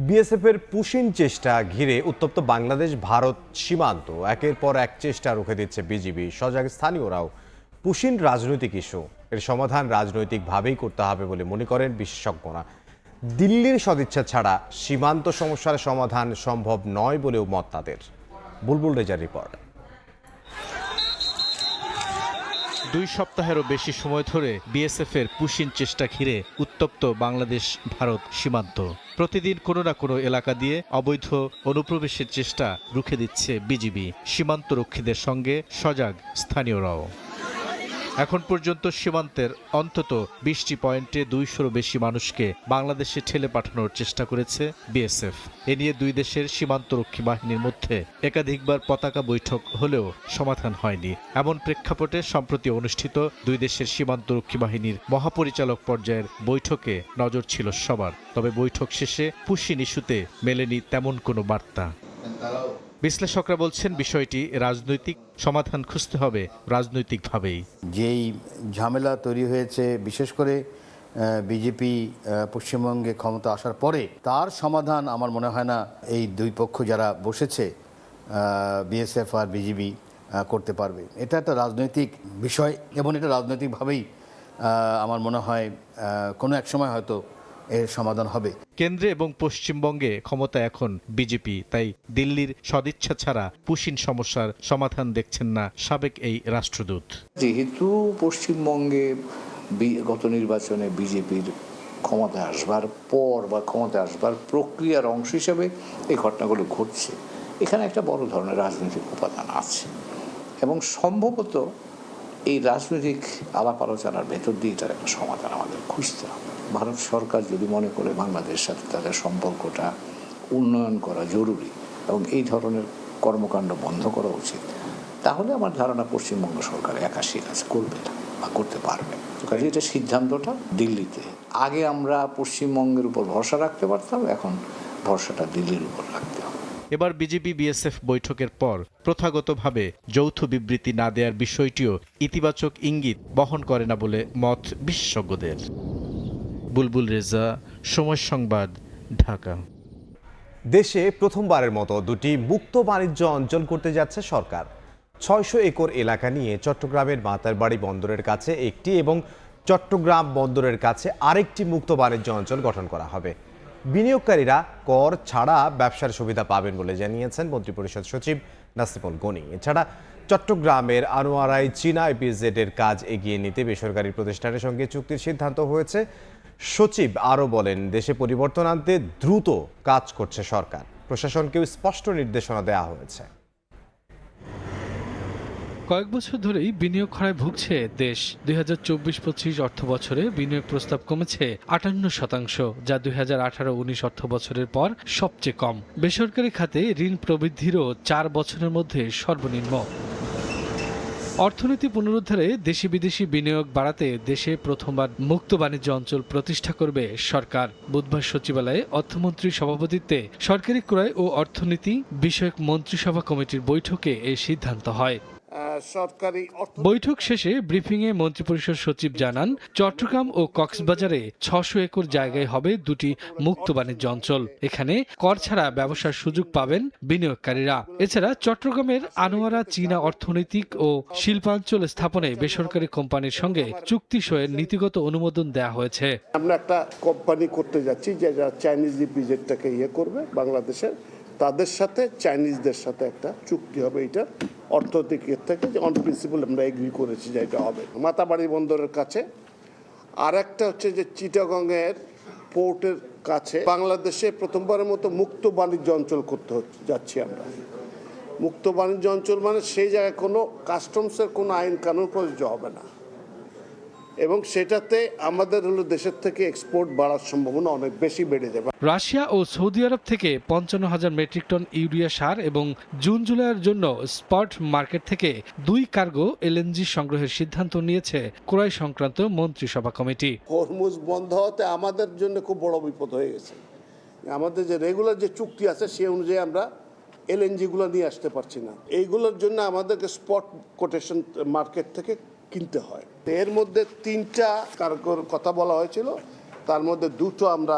বিএসএফের পুশিন চেষ্টা ঘিরে উত্তপ্ত বাংলাদেশ ভারত সীমান্ত। একের পর এক চেষ্টা রুখে দিচ্ছে বিজিবি, সজাগ স্থানীয়রাও। পুশিন রাজনৈতিক ইস্যু, এর সমাধান রাজনৈতিকভাবেই করতে হবে বলে মনে করেন বিশেষজ্ঞরা। দিল্লির সদিচ্ছা ছাড়া সীমান্ত সমস্যার সমাধান সম্ভব নয় বলেও মত তাদের। বুলবুল রেজার রিপোর্ট। 2 সপ্তাহেরও বেশি সময় ধরে বিএসএফের পুশিন চেষ্টা ঘিরে উত্তপ্ত বাংলাদেশ ভারত সীমান্ত। প্রতিদিন কোনো না কোনো এলাকা দিয়ে অবৈধ অনুপ্রবেশের চেষ্টা রুখে দিচ্ছে বিজিবি। সীমান্ত রক্ষীদের সঙ্গে সজাগ স্থানীয়রাও। এখন পর্যন্ত সীমান্তের অন্তত 20টি পয়েন্টে 200-ও বেশি মানুষকে বাংলাদেশে ঠেলে পাঠানোর চেষ্টা করেছে বিএসএফ। এ নিয়ে 2 দেশের সীমান্তরক্ষী বাহিনীর মধ্যে একাধিকবার পতাকা বৈঠক হলেও সমাধান হয়নি। এমন প্রেক্ষাপটে সম্প্রতি অনুষ্ঠিত 2 দেশের সীমান্তরক্ষী বাহিনীর মহাপরিচালক পর্যায়ের বৈঠকে নজর ছিল সবার। তবে বৈঠক শেষে পুশিন ইস্যুতে মেলেনি তেমন কোনো বার্তা। বিশ্লেষকরা বলছেন বিষয়টি রাজনৈতিক, সমাধান খুঁজতে হবে রাজনৈতিকভাবেই। যেই ঝামেলা তৈরি হয়েছে বিশেষ করে বিজেপি পশ্চিমবঙ্গে ক্ষমতা আসার পরে, তার সমাধান আমার মনে হয় না এই 2 পক্ষ যারা বসেছে বিএসএফ আর বিজিবি করতে পারবে। এটা একটা রাজনৈতিক বিষয় এবং এটা রাজনৈতিকভাবেই আমার মনে হয় কোনো এক সময় হয়তো এর সমাধান হবে। কেন্দ্রে এবং পশ্চিমবঙ্গে ক্ষমতা এখন বিজেপি, তাই দিল্লির সদিচ্ছা ছাড়া পুশিন সমস্যার সমাধান দেখছেন না সাবেক এই রাষ্ট্রদূত। যেহেতু পশ্চিমবঙ্গে গত নির্বাচনে বিজেপির ক্ষমতায় আসবার পর বা ক্ষমতায় আসবার প্রক্রিয়ার অংশ হিসেবে এই ঘটনাগুলো ঘটছে, এখানে একটা বড় ধরনের রাজনৈতিক উপাদান আছে এবং সম্ভবত এই রাজনৈতিক আলাপ আলোচনার ভেতর দিয়ে তার একটা সমাধান আমাদের খুঁজতে হবে। ভারত সরকার যদি মনে করে বাংলাদেশের সাথে তাদের সম্পর্কটা উন্নয়ন করা জরুরি এবং এই ধরনের কর্মকাণ্ড বন্ধ করা উচিত, তাহলে আমার ধারণা পশ্চিমবঙ্গ সরকার একা সে কাজ করবে না বা করতে পারবে। কাজে এটা সিদ্ধান্তটা দিল্লিতে। আগে আমরা পশ্চিমবঙ্গের উপর ভরসা রাখতে পারতাম, এখন ভরসাটা দিল্লির উপর রাখতে হবে। এবার বিজেপি বিএসএফ বৈঠকের পর প্রথাগতভাবে যৌথ বিবৃতি না দেওয়ার বিষয়টিও ইতিবাচক ইঙ্গিত বহন করে না বলে মত বিশেষজ্ঞদের। বুলবুল রেজা, সময় সংবাদ, ঢাকা। দেশে প্রথমবারের মতো 2টি মুক্ত বাণিজ্য অঞ্চল করতে যাচ্ছে সরকার। 600 একর এলাকা নিয়ে চট্টগ্রামের মাতারবাড়ি বন্দরের কাছে একটি এবং চট্টগ্রাম বন্দরের কাছে আরেকটি মুক্ত বাণিজ্য অঞ্চল গঠন করা হবে। বিনিয়োগকারীরা কর ছাড়া ব্যবসার সুবিধা পাবেন বলে জানিয়েছেন মন্ত্রিপরিষদ সচিব নাসিমুল গনি। এছাড়া চট্টগ্রামের আনোয়ারায় চীনা ইপিজেড এর কাজ এগিয়ে নিতে বেসরকারি প্রতিষ্ঠানের সঙ্গে চুক্তির সিদ্ধান্ত হয়েছে। সচিব আরও বলেন, দেশে পরিবর্তন আনতে দ্রুত কাজ করছে সরকার। প্রশাসনকেও স্পষ্ট নির্দেশনা দেওয়া হয়েছে। কয়েক বছর ধরেই বিনিয়োগ খরায় ভুগছে দেশ। 2024-25 অর্থ বছরে বিনিয়োগ প্রস্তাব কমেছে 58%, যা 2018-19 অর্থ বছরের পর সবচেয়ে কম। বেসরকারি খাতে ঋণ প্রবৃদ্ধিরও 4 বছরের মধ্যে সর্বনিম্ন। অর্থনীতি পুনরুদ্ধারে দেশি বিদেশি বিনিয়োগ বাড়াতে দেশে প্রথমবার মুক্ত বাণিজ্য অঞ্চল প্রতিষ্ঠা করবে সরকার। বুধবার সচিবালয়ে অর্থমন্ত্রীর সভাপতিত্বে সরকারি ক্রয় ও অর্থনীতি বিষয়ক মন্ত্রিসভা কমিটির বৈঠকে এই সিদ্ধান্ত হয়। বৈঠক শেষে ব্রিফিংয়ে মন্ত্রিপরিষদ সচিব জানান, চট্টগ্রাম ও কক্সবাজারে 600 একর জায়গায় হবে দুটি মুক্ত বাণিজ্য অঞ্চল। এখানে কর ছাড়া ব্যবসার সুযোগ পাবেন বিনিয়োগকারীরা। এছাড়া চট্টগ্রামের আনোয়ারা চীনা অর্থনৈতিক ও শিল্পাঞ্চল স্থাপনে বেসরকারি কোম্পানির সঙ্গে চুক্তি সইয়ের নীতিগত অনুমোদন দেওয়া হয়েছে। আমরা একটা কোম্পানি করতে যাচ্ছি যারা চাইনিজ ইপিজেডটাকে করবে বাংলাদেশের, তাদের সাথে চাইনিজদের সাথে একটা চুক্তি হবে। এটা অর্থনৈতিক থেকে যে অন প্রিন্সিপাল আমরা এগ্রি করেছি যে এটা হবে মাতাবাড়ি বন্দরের কাছে। আর একটা হচ্ছে যে চিটাগংয়ের পোর্টের কাছে বাংলাদেশে প্রথমবারের মতো মুক্ত বাণিজ্য অঞ্চল করতে যাচ্ছি আমরা। মুক্ত বাণিজ্য অঞ্চল মানে সেই জায়গায় কোনো কাস্টমসের কোনো আইন কানুন প্রযোজ্য হবে না, এবং সেটাতে আমাদের দেশের থেকে এক্সপোর্ট বাড়ার সম্ভাবনা অনেক বেশি বেড়ে যাবে। রাশিয়া ও সৌদি আরব থেকে 55,000 মেট্রিক টন ইউরিয়া সার এবং জুন জুলাইয়ের জন্য স্পট মার্কেট থেকে 2 কার্গো এলএনজি সংগ্রহের সিদ্ধান্ত নিয়েছে ক্রয় সংক্রান্ত মন্ত্রিসভা কমিটি। হরমুজ বন্ধ হতে আমাদের জন্য খুব বড় বিপদ হয়ে গেছে। আমাদের যে রেগুলার যে চুক্তি আছে সেই অনুযায়ী আমরা এলএনজি গুলো নিয়ে আসতে পারছি না। এইগুলোর জন্য আমাদেরকে স্পট কোটেশন মার্কেট থেকে কিনতে হয়। এর মধ্যে 3টা কার্গোর কথা বলা হয়েছিল, তার মধ্যে 2টো আমরা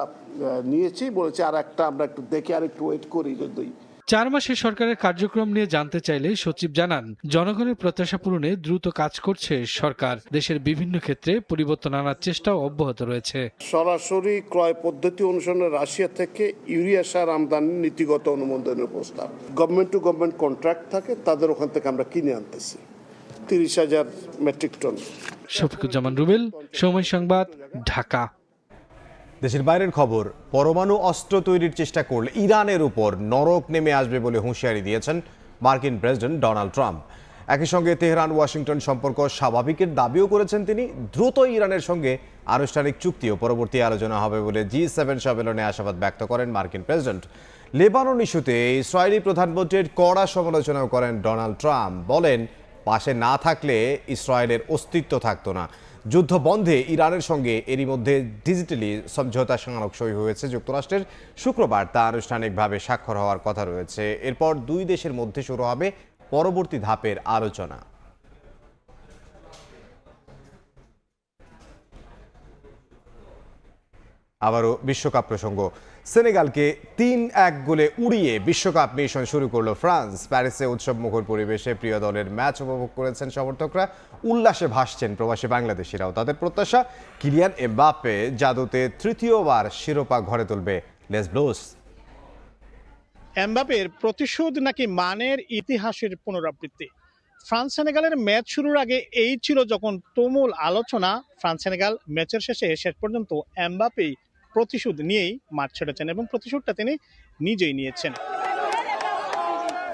নিয়েছি, বলেছি আর একটা আমরা একটু দেখে আর একটু ওয়েট করি। যদি 4 মাসে সরকারের কার্যক্রম নিয়ে জানতে চাইলে সচিব জানান, জনগণের প্রত্যাশা পূরণে দ্রুত কাজ করছে সরকার। দেশের বিভিন্ন ক্ষেত্রে পরিবর্তন আনার চেষ্টাও অব্যাহত রয়েছে। সরাসরি ক্রয় পদ্ধতি অনুসরণে রাশিয়া থেকে ইউরিয়া সার আমদানির নীতিগত অনুমোদনের প্রস্তাব। গভর্নমেন্ট টু গভর্নমেন্ট কন্ট্রাক্ট থাকে, তাদের ওখান থেকে আমরা কিনে আনতেছি 30,000 মেট্রিক টন। শফিকুজ্জামান রুবেল, সময় সংবাদ, ঢাকা। দেশের বাইরের খবর, পরমাণু অস্ত্র তৈরির চেষ্টা করলে ইরানের উপর নরক নেমে আসবে বলে হুঁশিয়ারি দিয়েছেন মার্কিন প্রেসিডেন্ট ডোনাল্ড ট্রাম্প। একই সঙ্গে তেহরান ওয়াশিংটন সম্পর্ক স্বাভাবিকের দাবিও করেছেন তিনি। দ্রুত ইরানের সঙ্গে আনুষ্ঠানিক চুক্তি ও পরবর্তী আলোচনা হবে বলে G7 সম্মেলনে আশাবাদ ব্যক্ত করেন মার্কিন প্রেসিডেন্ট। লেবানন ইস্যুতে ইসরায়েলি প্রধানমন্ত্রীর কড়া সমালোচনাও করেন ডোনাল্ড ট্রাম্প। বলেন, পাশে না থাকলে ইসরায়েলের অস্তিত্ব থাকতো না। যুদ্ধ বন্ধে ইরানের সঙ্গে এরই মধ্যে ডিজিটালি সমঝোতা স্মারক সই হয়েছে যুক্তরাষ্ট্রের। শুক্রবার তা আনুষ্ঠানিকভাবে স্বাক্ষর হওয়ার কথা রয়েছে। এরপর 2 দেশের মধ্যে শুরু হবে পরবর্তী ধাপের আলোচনা। আবারও বিশ্বকাপ প্রসঙ্গ, সেনেগালকে 3-1 গোলে উড়িয়ে বিশ্বকাপ মিশন শুরু করলো ফ্রান্স। প্যারিসে উৎসব মুখর পরিবেশে প্রিয় দলের ম্যাচ উপভোগ করেছেন সমর্থকরা। উল্লাসে ভাসছেন প্রবাসী বাংলাদেশিরাও। তাদের প্রত্যাশা, কিলিয়ান এমবাপ্পে জাদুতে তৃতীয়বার শিরোপা ঘরে তুলবে লেস ব্লুস। এমবাপ্পের প্রতিশোধ নাকি মানের ইতিহাসের পুনরাবৃত্তি? ফ্রান্স সেনেগালের ম্যাচ শুরুর আগে এই ছিল যখন তুমুল আলোচনা। ফ্রান্স সেনেগাল ম্যাচের শেষ পর্যন্ত এমবাপ্পেই প্রতিশোধ নিয়েই মাঠ ছেড়েছেন এবং প্রতিশোধটা তিনি নিজেই নিয়েছেন।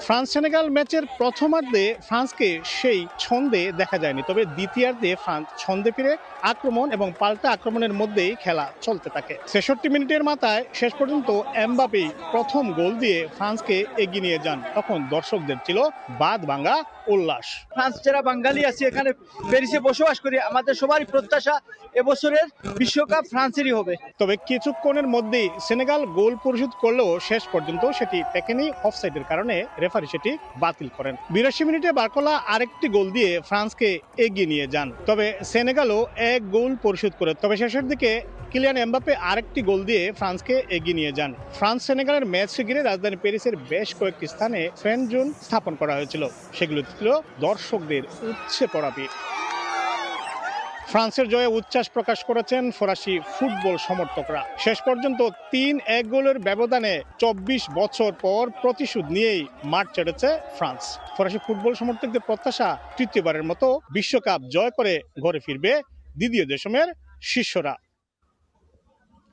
ফ্রান্স সেনেগাল ম্যাচের প্রথমার্ধে ফ্রান্সকে সেই ছন্দে দেখা যায়নি, তবে দ্বিতীয়ার্ধে ফ্রান্স ছন্দে ফিরে আক্রমণ এবং পাল্টা আক্রমণের মধ্যেই খেলা চলতে থাকে। 66 মিনিটের মাথায় শেষ পর্যন্ত এমবাপ্পেই প্রথম গোল দিয়ে ফ্রান্সকে এগিয়ে নিয়ে যান। তখন দর্শকদের ছিল বাদ ভাঙা উল্লাস। ফ্রান্স যারা বাঙালি আছি এখানে প্যারিসে বসবাস করি, আমাদের সবারই প্রত্যাশা এবছরের বিশ্বকাপ ফ্রান্সেরই হবে। তবে কিছুক্ষণের মধ্যেই সেনেগাল গোল পরিশোধ করলেও শেষ পর্যন্ত সেটি টেকেনি। অফসাইডের কারণে রেফারি সেটি বাতিল করেন। 82 মিনিটে বার্কোলা আরেকটি গোল দিয়ে ফ্রান্সকে এগিয়ে নিয়ে যান। তবে সেনেগালও 1 গোল পরিশোধ করে। তবে শেষের দিকে কিলিয়ান এমবাপ্পে আরেকটি গোল দিয়ে ফ্রান্সকে এগিয়ে নিয়ে যান। ফ্রান্স সেনেগালের ম্যাচ ঘিরে রাজধানী প্যারিসের বেশ কয়েকটি স্থানে ফ্যান জোন স্থাপন করা হয়েছিল। সেগুলো ছিল দর্শকদের উপচে পড়া ভিড়। ফ্রান্সের জয়ে উচ্ছ্বাস প্রকাশ করেছেন ফরাসি ফুটবল সমর্থকরা। শেষ পর্যন্ত 3-1 গোলের ব্যবধানে 24 বছর পর প্রতিশোধ নিয়েই মাঠ ছেড়েছে ফ্রান্স। ফরাসি ফুটবল সমর্থকদের প্রত্যাশা, তৃতীয়বারের মতো বিশ্বকাপ জয় করে ঘরে ফিরবে দ্বিতীয় দেশমের শিষ্যরা।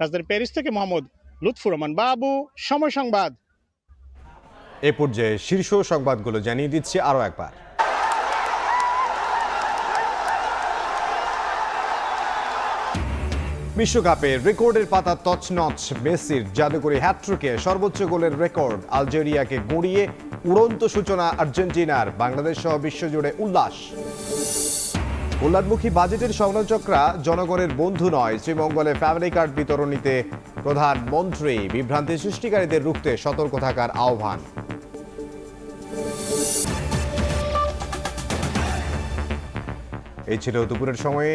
রাজধানী প্যারিস থেকে মোহাম্মদ লুৎফুর রহমান বাবু, সময় সংবাদ। এ পর্যায়ে শীর্ষ সংবাদগুলো জানিয়ে দিচ্ছি আরও একবার। বিশ্বকাপে রেকর্ডের পাতা তছনছ মেসির জাদুকরী হ্যাটট্রিকে সর্বোচ্চ গোলের রেকর্ড আলজেরিয়াকে গড়িয়ে উড়ন্ত সূচনা আর্জেন্টিনার। বাংলাদেশ সহ বিশ্বজুড়ে উল্লাস। কল্যাণমুখী বাজেটের সমালোচকরা জনগণের বন্ধু নয়। শ্রীমঙ্গলে ফ্যামিলি কার্ড বিতরণীতে প্রধানমন্ত্রী বিভ্রান্তি সৃষ্টিকারীদের রুখতে সতর্ক থাকার আহ্বান। এই ছিল দুপুরের সময়ে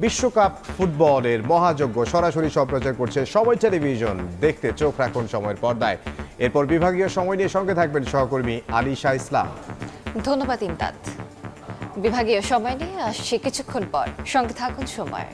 বিশ্বকাপ ফুটবলের মহাযজ্ঞ সরাসরি সম্প্রচার করছে সময় টেলিভিশন। দেখতে চোখ রাখুন সময়ের পর্দায়। এরপর বিভাগীয় সময় নিয়ে সঙ্গে থাকবেন সহকর্মী আলিশা ইসলাম। ধন্যবাদ ইমদাদ। বিভাগীয় সময় নিয়ে আসছি কিছুক্ষণ পর, সঙ্গে থাকুন সময়।